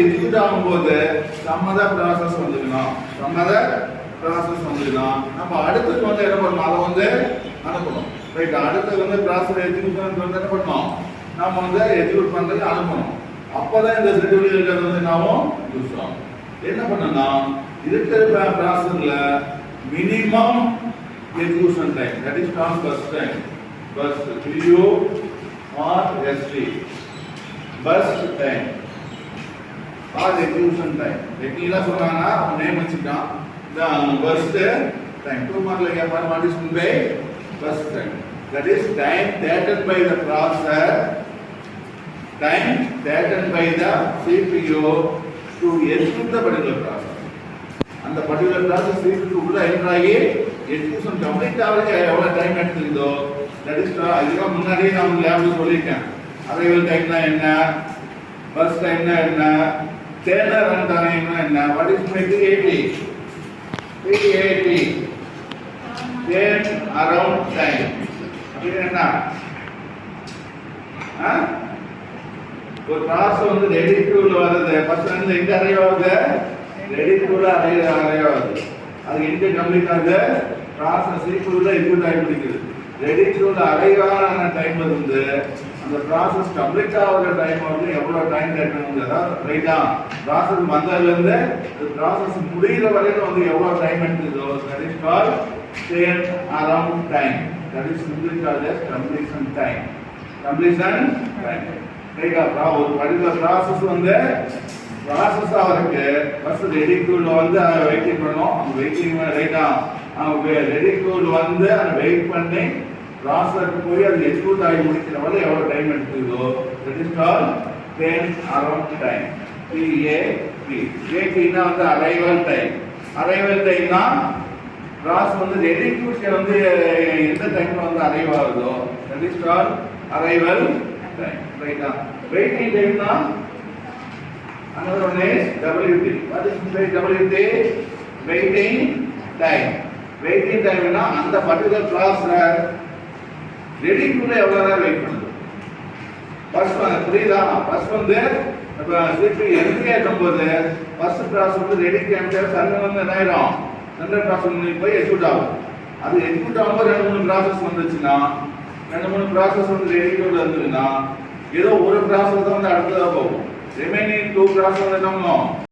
Execute ஆகும்போது சம்மத process வந்துக்கணும். சம்மத process வந்துக்கணும். நம்ம அடுத்தது வந்து என்ன பண்ணணும், அதை வந்து அனுப்பணும். ரைட், அடுத்தது வந்து ப்ராசஸ் எக்ஸிக்யூஷன் வந்து என்ன பண்ணணும், நம்ம வந்து எக்ஸிக்யூட் பண்ணுறது அனுப்பணும். அப்போதான் இந்த ஷெட்யூல் வந்து நாமும் யூஸ் ஆகும். என்ன பண்ணணும்னா இருக்கிற ப்ராசஸ்ல minimum execution time, that is called burst time. Burst, BURST, burst time or execution time. Technically சொன்னாங்கன்னா நேம் வச்சுட்டான். The burst time. 2 mark கேட்பாங்க. What is meant by burst time? That is time taken by the processor, time taken by the CPU to execute the particular process. அந்த particular process CPU உள்ள enter ஆகி execution complete ஆகிறதுக்கு எவ்வளவு time எடுத்துக்குதோ, that is அதுக்கு முன்னாடியே நான் லேப்ல சொல்லியிருக்கேன். அரைவல் டைம்னா என்ன, பஸ் டைம்னா என்ன, டேர்னர் ரன் டைம்னா என்ன, what is PTAT, turn around time அப்படின்னா என்ன, ஒரு ப்ராசஸ் வந்து ரெடி க்யூல வருது, ஃபர்ஸ்ட் வந்து எங்க அரைவ் ஆகுது, ரெடி க்யூல அரைவ் ஆகுது, அது எங்க கம்ப்ளீட் ஆகுது, ப்ராசஸ் சீக்வல்ல எக்ஸிக்யூட் ஆகி முடிக்குது. ரெடி க்யூல அரைவ் ஆன டைம்ல இருந்து அந்த ப்ராசஸ் கம்ப்ளீட் ஆகிற டைம் வந்து எவ்வளவு டைம் எடுக்கணும்ன்றதா, ரைட்டா, ப்ராசஸ் வந்ததுல இருந்து ப்ராசஸ் முடிகிற வரைக்கும் வந்து எவ்வளவு டைம் எடுக்குதோ, that is called turn around time. That is simply called as completion time. completion time. ரைட்டா, ஒரு பர்టిక్యులர் ப்ராசஸ் வந்து ப்ராசஸ் ஆகிறதுக்கு ஃபர்ஸ்ட் ரெடி க்யூல வந்து வெயிட்டிங் பண்ணணும். அந்த வெயிட்டிங் ரைட்டா, ரெடி க்யூல வந்து அதை வெயிட் பண்ணி ப்ராசஸ்க்கு போய் அது எக்ஸிக்யூட் ஆகி முடிக்கிற வரை எவ்வளவு டைம் எடுத்துக்குதோ, that is called turn around time. TAP. APனா வந்து அரைவல் டைம். அரைவல் டைம்னா ப்ராசஸ் வந்து ரெடி க்யூக்கு வந்து எந்த டைம்ல வந்து அரைவ் ஆகுதோ, that is called arrival time. ரைட்டா, வெயிட்டிங் டைம்னா another one is WT. What is WT? Waiting time. Waiting time na அந்த பர்టిక్యులர் ப்ராசஸ்ல ரெடி க்யூல எவ்வளவு நேரம் வெயிட் பண்ணுது. ஃபர்ஸ்ட் வந்து புரியுதா, ஃபர்ஸ்ட் வந்து CPU என்ட்ரி ஆகும்போது ஃபர்ஸ்ட் ப்ராசஸ் வந்து ரெடி கேம்சர் சர்வர் வந்து என்ன ஆயிடும், சென்ட்ரல் ப்ராசஸ் போய் எக்ஸிக்யூட் ஆகும். அது எக்ஸிக்யூட் ஆகும்போது 2-3 ப்ராசஸ் வந்துச்சுன்னா, 2-3 ப்ராசஸ் வந்து ரெடி க்யூல இருந்ததுன்னா ஏதோ ஒரு ப்ராசஸ் தான் வந்து அடுத்ததாக போகும். ரிமைனிங் 2 ப்ராசஸ் என்ன பண்ணும்,